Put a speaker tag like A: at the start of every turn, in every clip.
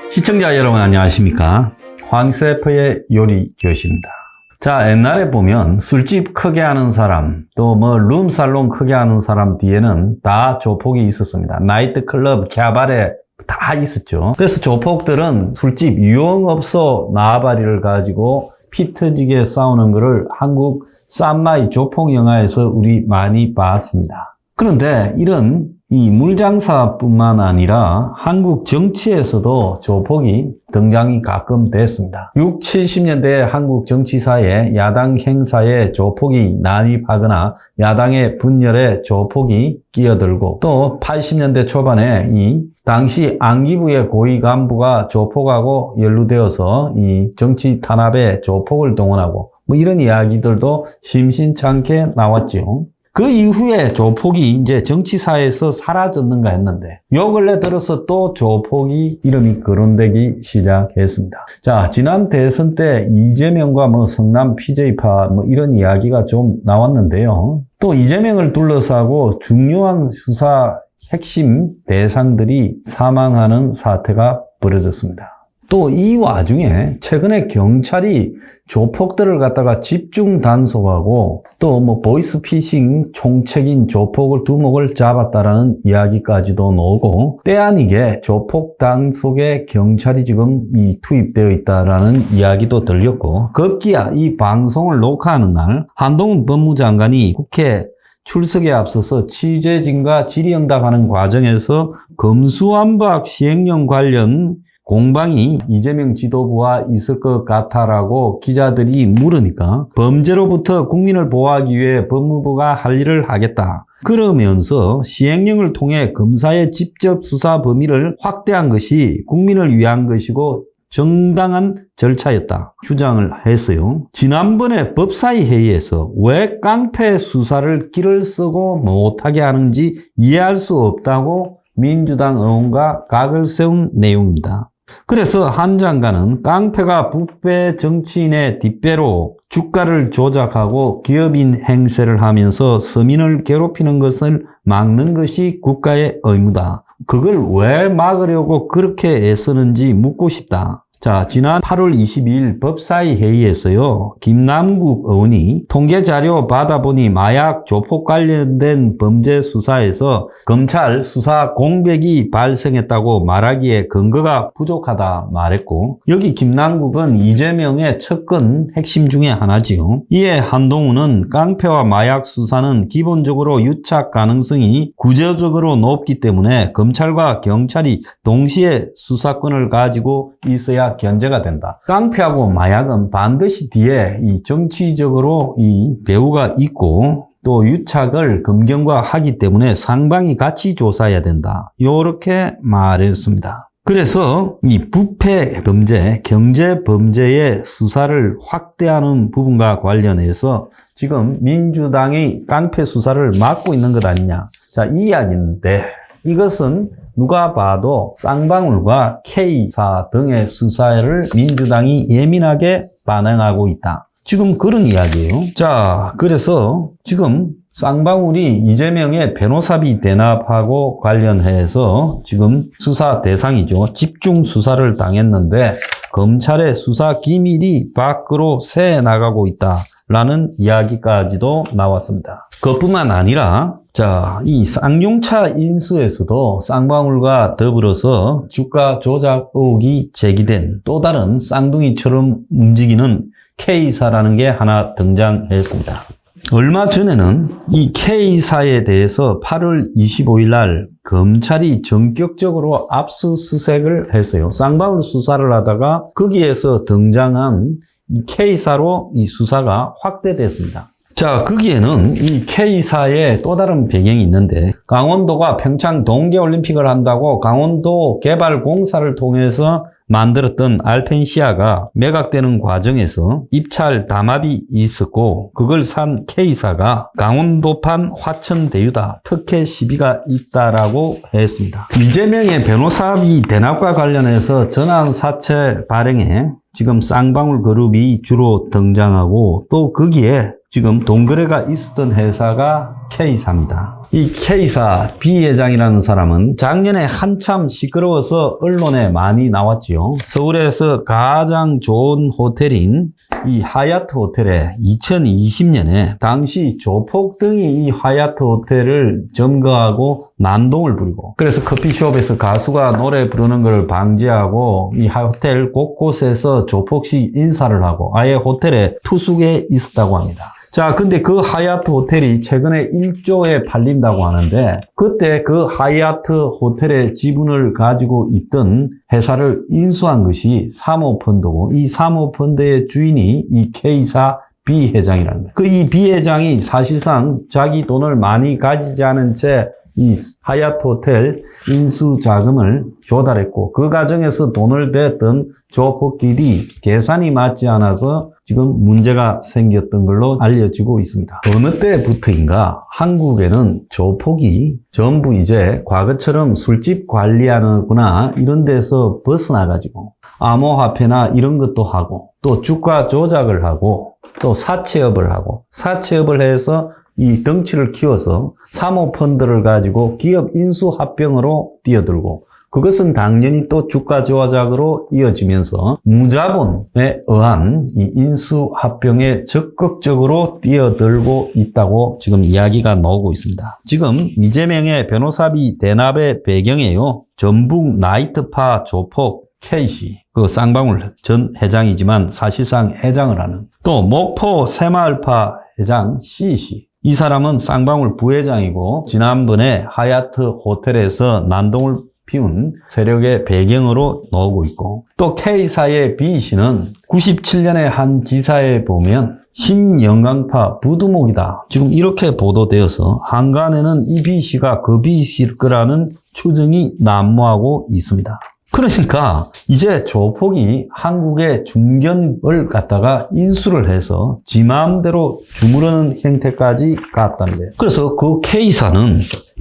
A: 시청자 여러분 안녕하십니까? 황세프의 요리 교실입니다. 자, 옛날에 보면 술집 크게 하는 사람, 또 룸살롱 크게 하는 사람 뒤에는 다 조폭이 있었습니다. 나이트클럽, 캬바레 다 있었죠. 그래서 조폭들은 술집 유흥업소 나와바리를 가지고 피 터지게 싸우는 것을 한국 쌈마이 조폭 영화에서 우리 많이 봤습니다. 그런데 이런 이 물장사뿐만 아니라 한국 정치에서도 조폭이 등장이 가끔 됐습니다. 60, 70년대 한국 정치사에 야당 행사에 조폭이 난입하거나 야당의 분열에 조폭이 끼어들고, 또 80년대 초반에 이 당시 안기부의 고위 간부가 조폭하고 연루되어서 이 정치 탄압에 조폭을 동원하고 이런 이야기들도 심심찮게 나왔죠. 그 이후에 조폭이 이제 정치사에서 사라졌는가 했는데 요 근래 들어서 또 조폭이 이름이 거론되기 시작했습니다. 자, 지난 대선 때 이재명과 성남 PJ파 이런 이야기가 좀 나왔는데요. 또 이재명을 둘러싸고 중요한 수사 핵심 대상들이 사망하는 사태가 벌어졌습니다. 또 이 와중에 최근에 경찰이 조폭들을 갖다가 집중 단속하고 또 보이스피싱 총책인 조폭을 두목을 잡았다라는 이야기까지도 나오고, 때 아니게 조폭 단속에 경찰이 지금 투입되어 있다라는 이야기도 들렸고, 급기야 이 방송을 녹화하는 날 한동훈 법무장관이 국회 출석에 앞서서 취재진과 질의응답하는 과정에서 검수완박 시행령 관련 공방이 이재명 지도부와 있을 것 같아라고 기자들이 물으니까 범죄로부터 국민을 보호하기 위해 법무부가 할 일을 하겠다. 그러면서 시행령을 통해 검사의 직접 수사 범위를 확대한 것이 국민을 위한 것이고 정당한 절차였다 주장을 했어요. 지난번에 법사위 회의에서 왜 깡패 수사를 길을 쓰고 못하게 하는지 이해할 수 없다고 민주당 의원과 각을 세운 내용입니다. 그래서 한 장관은 깡패가 부패 정치인의 뒷배로 주가를 조작하고 기업인 행세를 하면서 서민을 괴롭히는 것을 막는 것이 국가의 의무다. 그걸 왜 막으려고 그렇게 애쓰는지 묻고 싶다. 자, 지난 8월 22일 법사위 회의에서요, 김남국 의원이 통계 자료 받아보니 마약 조폭 관련된 범죄 수사에서 검찰 수사 공백이 발생했다고 말하기에 근거가 부족하다 말했고, 여기 김남국은 이재명의 측근 핵심 중에 하나지요. 이에 한동훈은 깡패와 마약 수사는 기본적으로 유착 가능성이 구조적으로 높기 때문에 검찰과 경찰이 동시에 수사권을 가지고 있어야 견제가 된다. 깡패하고 마약은 반드시 뒤에 이 정치적으로 이 배후가 있고 또 유착을 검경과 하기 때문에 상방이 같이 조사해야 된다. 요렇게 말했습니다. 그래서 이 부패 범죄, 경제 범죄의 수사를 확대하는 부분과 관련해서 지금 민주당이 깡패 수사를 막고 있는 것 아니냐. 자, 이 이야기인데 이것은 누가 봐도 쌍방울과 K사 등의 수사를 민주당이 예민하게 반응하고 있다. 지금 그런 이야기예요. 자, 그래서 지금 쌍방울이 이재명의 변호사비 대납하고 관련해서 지금 수사 대상이죠. 집중 수사를 당했는데 검찰의 수사 기밀이 밖으로 새 나가고 있다. 라는 이야기까지도 나왔습니다. 그것뿐만 아니라 자, 이 쌍용차 인수에서도 쌍방울과 더불어서 주가 조작 의혹이 제기된 또 다른 쌍둥이처럼 움직이는 K사라는 게 하나 등장했습니다. 얼마 전에는 이 K사에 대해서 8월 25일 날 검찰이 전격적으로 압수수색을 했어요. 쌍방울 수사를 하다가 거기에서 등장한 이 K사로 이 수사가 확대됐습니다. 자, 거기에는 이 K사의 또 다른 배경이 있는데, 강원도가 평창 동계올림픽을 한다고 강원도 개발공사를 통해서 만들었던 알펜시아가 매각되는 과정에서 입찰 담합이 있었고, 그걸 산 K사가 강원도판 화천대유다 특혜 시비가 있다라고 했습니다. 이재명의 변호사비 대납과 관련해서 전환 사채 발행에 지금 쌍방울 그룹이 주로 등장하고, 또 거기에 지금 동거래가 있었던 회사가 K사입니다. 이 K사 B 회장이라는 사람은 작년에 한참 시끄러워서 언론에 많이 나왔지요. 서울에서 가장 좋은 호텔인 이 하얏트 호텔에 2020년에 당시 조폭 등이 이 하얏트 호텔을 점거하고 난동을 부리고, 그래서 커피숍에서 가수가 노래 부르는 걸 방지하고 이 호텔 곳곳에서 조폭식 인사를 하고 아예 호텔에 투숙해 있었다고 합니다. 자, 근데 그 하얏트 호텔이 최근에 1조에 팔린다고 하는데, 그때 그 하얏트 호텔의 지분을 가지고 있던 회사를 인수한 것이 사모펀드고, 이 사모펀드의 주인이 이 K사 B 회장이라는 거예요. 그 이 B 회장이 사실상 자기 돈을 많이 가지지 않은 채 이 하얏트 호텔 인수 자금을 조달했고, 그 과정에서 돈을 댔던 조폭끼리 계산이 맞지 않아서 지금 문제가 생겼던 걸로 알려지고 있습니다. 어느 때부터인가 한국에는 조폭이 전부 이제 과거처럼 술집 관리하는구나 이런 데서 벗어나가지고 암호화폐나 이런 것도 하고, 또 주가 조작을 하고, 또 사채업을 하고, 사채업을 해서 이 덩치를 키워서 사모펀드를 가지고 기업 인수합병으로 뛰어들고, 그것은 당연히 또 주가 조작으로 이어지면서 무자본에 의한 이 인수합병에 적극적으로 뛰어들고 있다고 지금 이야기가 나오고 있습니다. 지금 이재명의 변호사비 대납의 배경이에요. 전북 나이트파 조폭 K씨, 그 쌍방울 전 회장이지만 사실상 회장을 하는, 또 목포 새마을파 회장 C씨, 이 사람은 쌍방울 부회장이고 지난번에 하얏트 호텔에서 난동을 피운 세력의 배경으로 나오고 있고, 또 K사의 B씨는 97년에 한 기사에 보면 신영광파 부두목이다 지금 이렇게 보도되어서 한간에는 이 B씨가 그 B씨일 거라는 추정이 난무하고 있습니다. 그러니까 이제 조폭이 한국의 중견을 갖다가 인수를 해서 지 마음대로 주무르는 형태까지 갔다는 거예요. 그래서 그 K사는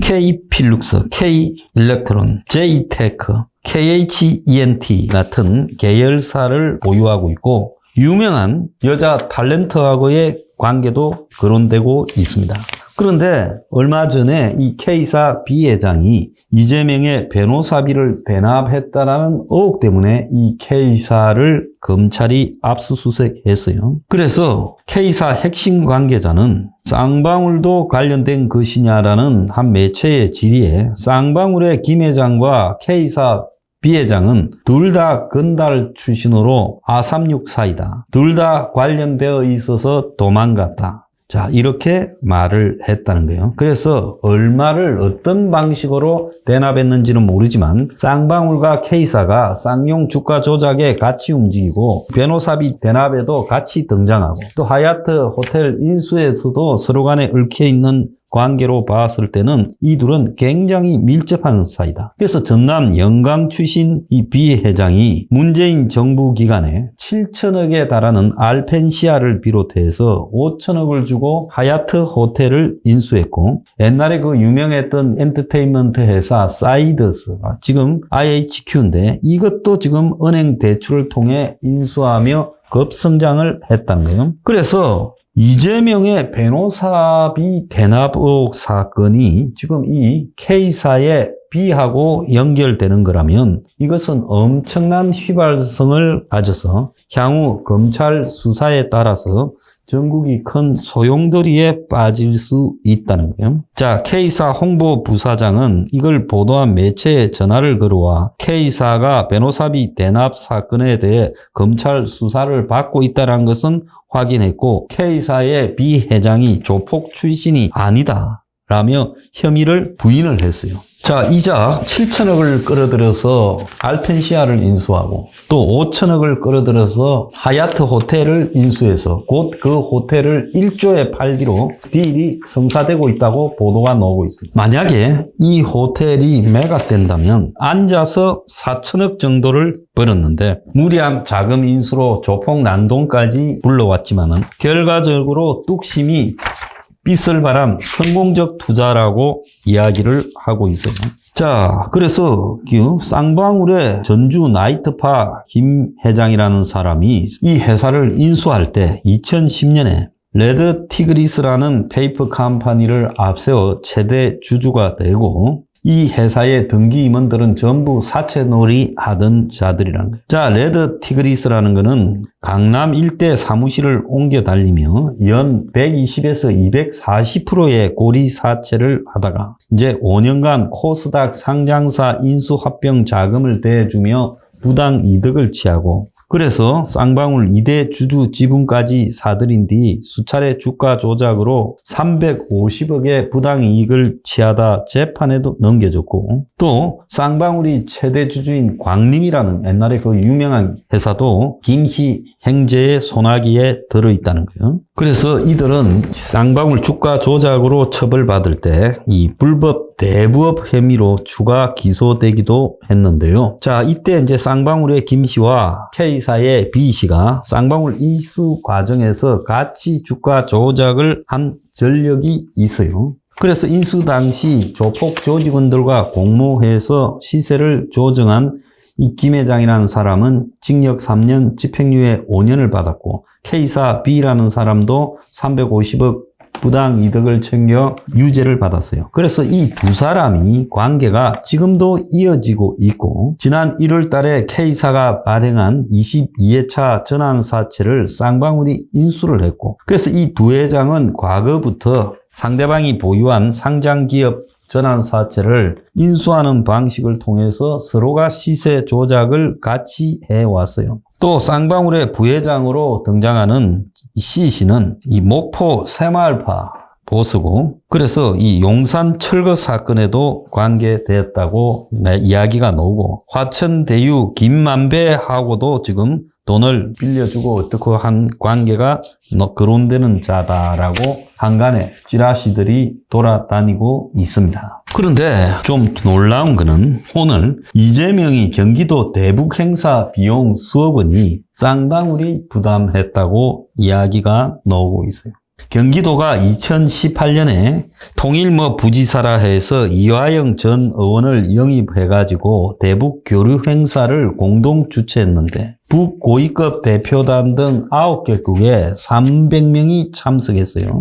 A: K필룩스, K일렉트론, J테크, KHENT 같은 계열사를 보유하고 있고, 유명한 여자 탤런트하고의 관계도 거론되고 있습니다. 그런데 얼마 전에 이 K사 B 회장이 이재명의 변호사비를 대납했다라는 의혹 때문에 이 K사를 검찰이 압수수색했어요. 그래서 K사 핵심 관계자는 쌍방울도 관련된 것이냐라는 한 매체의 질의에 쌍방울의 김 회장과 K사 B 회장은 둘 다 건달 출신으로 아36 사이다. 둘 다 관련되어 있어서 도망갔다. 자, 이렇게 말을 했다는 거예요. 그래서 얼마를 어떤 방식으로 대납했는지는 모르지만 쌍방울과 K사가 쌍용 주가 조작에 같이 움직이고 변호사비 대납에도 같이 등장하고, 또 하얏트 호텔 인수에서도 서로 간에 얽혀있는 관계로 봤을 때는 이 둘은 굉장히 밀접한 사이다. 그래서 전남 영광 출신 이 B 회장이 문재인 정부 기간에 7천억에 달하는 알펜시아를 비롯해서 5천억을 주고 하얏트 호텔을 인수했고, 옛날에 그 유명했던 엔터테인먼트 회사 사이더스, 지금 IHQ인데 이것도 지금 은행 대출을 통해 인수하며 급성장을 했다는 거예요. 그래서 이재명의 변호사비 대납 의혹 사건이 지금 이 K사의 B하고 연결되는 거라면 이것은 엄청난 휘발성을 가져서 향후 검찰 수사에 따라서 전국이 큰 소용돌이에 빠질 수 있다는 거예요. 자, K사 홍보 부사장은 이걸 보도한 매체에 전화를 걸어와 K사가 변호사비 대납 사건에 대해 검찰 수사를 받고 있다는 것은 확인했고, K사의 B 회장이 조폭 출신이 아니다 라며 혐의를 부인을 했어요. 자, 이자 7천억을 끌어들여서 알펜시아를 인수하고 또 5천억을 끌어들여서 하얏트 호텔을 인수해서 곧 그 호텔을 1조에 팔기로 딜이 성사되고 있다고 보도가 나오고 있습니다. 만약에 이 호텔이 매각된다면 앉아서 4천억 정도를 벌었는데 무리한 자금 인수로 조폭 난동까지 불러왔지만은 결과적으로 뚝심이 삐쓸바람 성공적 투자라고 이야기를 하고 있어요. 자, 그래서 쌍방울의 전주 나이트파 김 회장이라는 사람이 이 회사를 인수할 때 2010년에 레드 티그리스라는 페이퍼 컴퍼니를 앞세워 최대 주주가 되고 이 회사의 등기 임원들은 전부 사채놀이 하던 자들이라는 거예요. 자, 레드 티그리스라는 거는 강남 일대 사무실을 옮겨 다니며 연 120에서 240%의 고리 사채를 하다가 이제 5년간 코스닥 상장사 인수합병 자금을 대주며 부당 이득을 취하고 그래서 쌍방울 2대 주주 지분까지 사들인 뒤 수차례 주가 조작으로 350억의 부당이익을 취하다 재판에도 넘겨졌고 또 쌍방울이 최대 주주인 광림이라는 옛날에 그 유명한 회사도 김씨 행제의 손아귀에 들어있다는 거예요. 그래서 이들은 쌍방울 주가 조작으로 처벌받을 때 이 불법 대부업 혐의로 추가 기소되기도 했는데요. 자, 이때 이제 쌍방울의 김씨와 K사의 B씨가 쌍방울 인수 과정에서 같이 주가 조작을 한 전력이 있어요. 그래서 인수 당시 조폭 조직원들과 공모해서 시세를 조정한 이 김 회장이라는 사람은 징역 3년, 집행유예 5년을 받았고 K사 B라는 사람도 350억 부당 이득을 챙겨 유죄를 받았어요. 그래서 이 두 사람이 관계가 지금도 이어지고 있고 지난 1월 달에 K사가 발행한 22회차 전환사채를 쌍방울이 인수를 했고 그래서 이 두 회장은 과거부터 상대방이 보유한 상장기업 전환사채를 인수하는 방식을 통해서 서로가 시세 조작을 같이 해왔어요. 또 쌍방울의 부회장으로 등장하는 C씨는 이 목포 새마을파 보스고 그래서 이 용산 철거 사건에도 관계되었다고 이야기가 나오고 화천대유 김만배하고도 지금 돈을 빌려주고 어떻게 한 관계가 거론되는 자다라고 한간에 찌라시들이 돌아다니고 있습니다. 그런데 좀 놀라운 거는 오늘 이재명이 경기도 대북 행사 비용 수억 원이 쌍방울이 부담했다고 이야기가 나오고 있어요. 경기도가 2018년에 통일 부지사라 해서 이화영 전 의원을 영입해가지고 대북 교류 행사를 공동 주최했는데 북고위급 대표단 등 9개국에 300명이 참석했어요.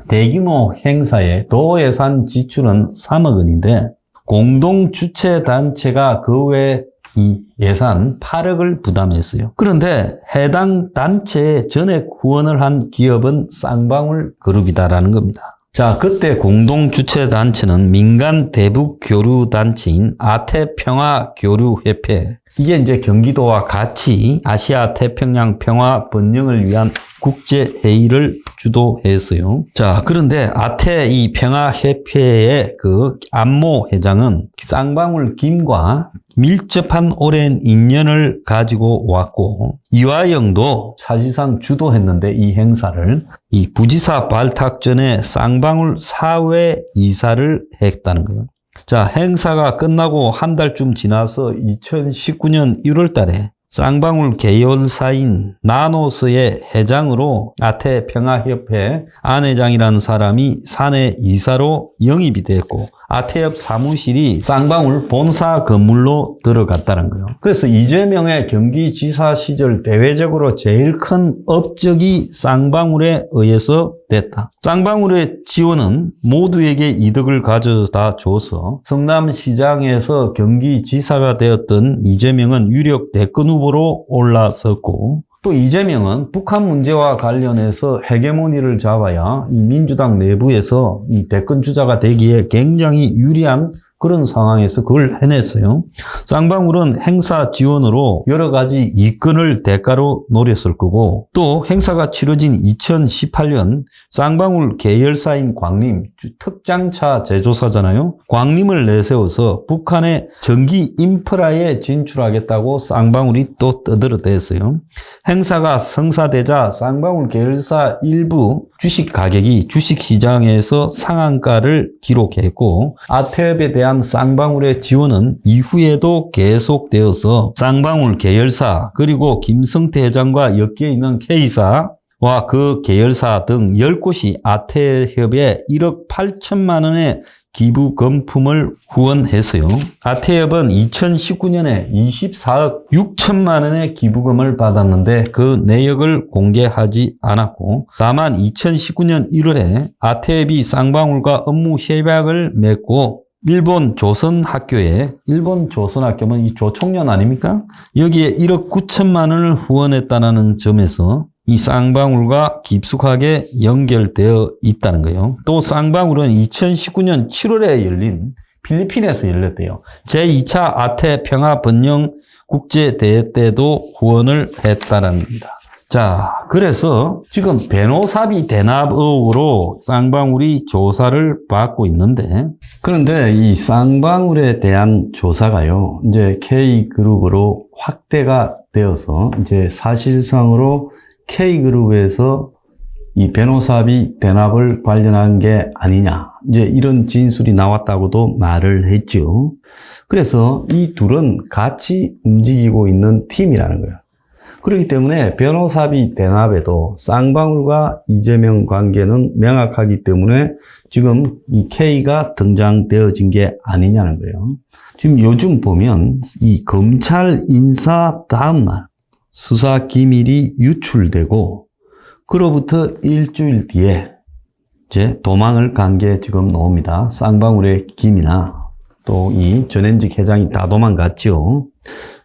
A: 대규모 행사에 도 예산 지출은 3억 원인데 공동 주최 단체가 그 외에 이 예산 8억을 부담했어요. 그런데 해당 단체에 전액 후원을 한 기업은 쌍방울 그룹이다라는 겁니다. 자, 그때 공동 주최 단체는 민간 대북 교류 단체인 아태평화교류협회. 이게 이제 경기도와 같이 아시아 태평양 평화 번영을 위한 국제회의를 주도했어요. 자, 그런데 아태 이 평화협회의 그 안모 회장은 쌍방울 김과 밀접한 오랜 인연을 가지고 왔고 이화영도 사실상 주도했는데 이 행사를 이 부지사 발탁 전에 쌍방울 사회 이사를 했다는 거예요. 자, 행사가 끝나고 한 달쯤 지나서 2019년 1월 달에 쌍방울 계열사인 나노스의 회장으로 아태평화협회 안 회장이라는 사람이 사내 이사로 영입이 됐고 아태협 사무실이 쌍방울 본사 건물로 들어갔다는 거예요. 그래서 이재명의 경기지사 시절 대외적으로 제일 큰 업적이 쌍방울에 의해서 됐다. 쌍방울의 지원은 모두에게 이득을 가져다 줘서 성남시장에서 경기지사가 되었던 이재명은 유력 대권 후보로 올라섰고 또 이재명은 북한 문제와 관련해서 헤게모니를 잡아야 이 민주당 내부에서 이 대권 주자가 되기에 굉장히 유리한 그런 상황에서 그걸 해냈어요. 쌍방울은 행사 지원으로 여러 가지 이권을 대가로 노렸을 거고 또 행사가 치러진 2018년 쌍방울 계열사인 광림 특장차 제조사잖아요. 광림을 내세워서 북한의 전기 인프라에 진출하겠다고 쌍방울이 또 떠들어댔어요. 행사가 성사되자 쌍방울 계열사 일부 주식 가격이 주식시장에서 상한가를 기록했고 아태협에 대한 쌍방울의 지원은 이후에도 계속되어서 쌍방울 계열사 그리고 김성태 회장과 엮여 있는 K사와 그 계열사 등 10곳이 아태협에 1억 8천만 원의 기부금품을 후원했어요. 아태협은 2019년에 24억 6천만 원의 기부금을 받았는데 그 내역을 공개하지 않았고, 다만 2019년 1월에 아태협이 쌍방울과 업무 협약을 맺고 일본 조선학교면 이 조총련 아닙니까? 여기에 1억 9천만 원을 후원했다는 점에서 이 쌍방울과 깊숙하게 연결되어 있다는 거예요. 또 쌍방울은 2019년 7월에 열린 필리핀에서 열렸대요. 제2차 아태 평화번영 국제대회 때도 후원을 했다는 겁니다. 자, 그래서 지금 변호사비 대납 의혹으로 쌍방울이 조사를 받고 있는데, 그런데 이 쌍방울에 대한 조사가요, 이제 K그룹으로 확대가 되어서 이제 사실상으로 K그룹에서 이 변호사비 대납을 관련한 게 아니냐, 이제 이런 진술이 나왔다고도 말을 했죠. 그래서 이 둘은 같이 움직이고 있는 팀이라는 거예요. 그렇기 때문에 변호사비 대납에도 쌍방울과 이재명 관계는 명확하기 때문에 지금 이 K가 등장되어진 게 아니냐는 거예요. 지금 요즘 보면 이 검찰 인사 다음날 수사 기밀이 유출되고 그로부터 일주일 뒤에 이제 도망을 간 게 지금 나옵니다. 쌍방울의 김이나 또 이 전현직 회장이 다 도망갔죠.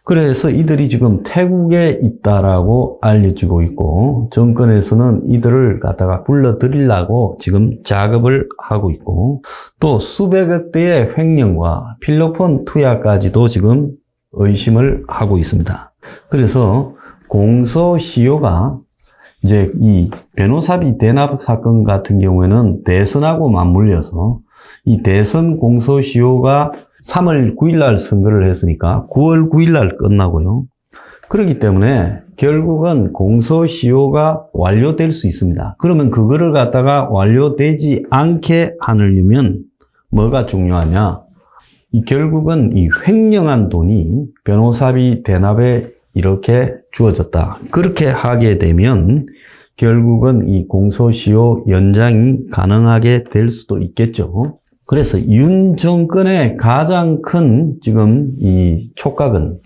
A: 그래서 이들이 지금 태국에 있다라고 알려지고 있고, 정권에서는 이들을 갖다가 불러들이려고 지금 작업을 하고 있고, 또 수백억 대의 횡령과 필로폰 투약까지도 지금 의심을 하고 있습니다. 그래서 공소시효가 이제 이 변호사비 대납 사건 같은 경우에는 대선하고 맞물려서 이 대선 공소시효가 3월 9일 날 선거를 했으니까 9월 9일 날 끝나고요. 그렇기 때문에 결국은 공소시효가 완료될 수 있습니다. 그러면 그거를 갖다가 완료되지 않게 하려면 뭐가 중요하냐? 결국은 이 횡령한 돈이 변호사비 대납에 이렇게 주어졌다. 그렇게 하게 되면 결국은 이 공소시효 연장이 가능하게 될 수도 있겠죠. 그래서 윤 정권의 가장 큰 지금 이 촉각은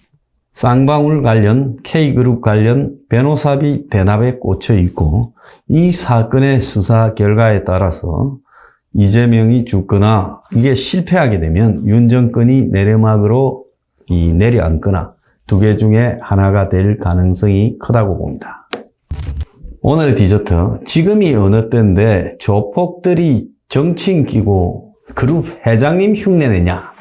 A: 쌍방울 관련, K그룹 관련 변호사비 대납에 꽂혀 있고, 이 사건의 수사 결과에 따라서 이재명이 죽거나 이게 실패하게 되면 윤 정권이 내려막으로 내려앉거나 두 개 중에 하나가 될 가능성이 크다고 봅니다. 오늘의 디저트, 지금이 어느 때인데 조폭들이 정치인 끼고 그룹 회장님 흉내내냐?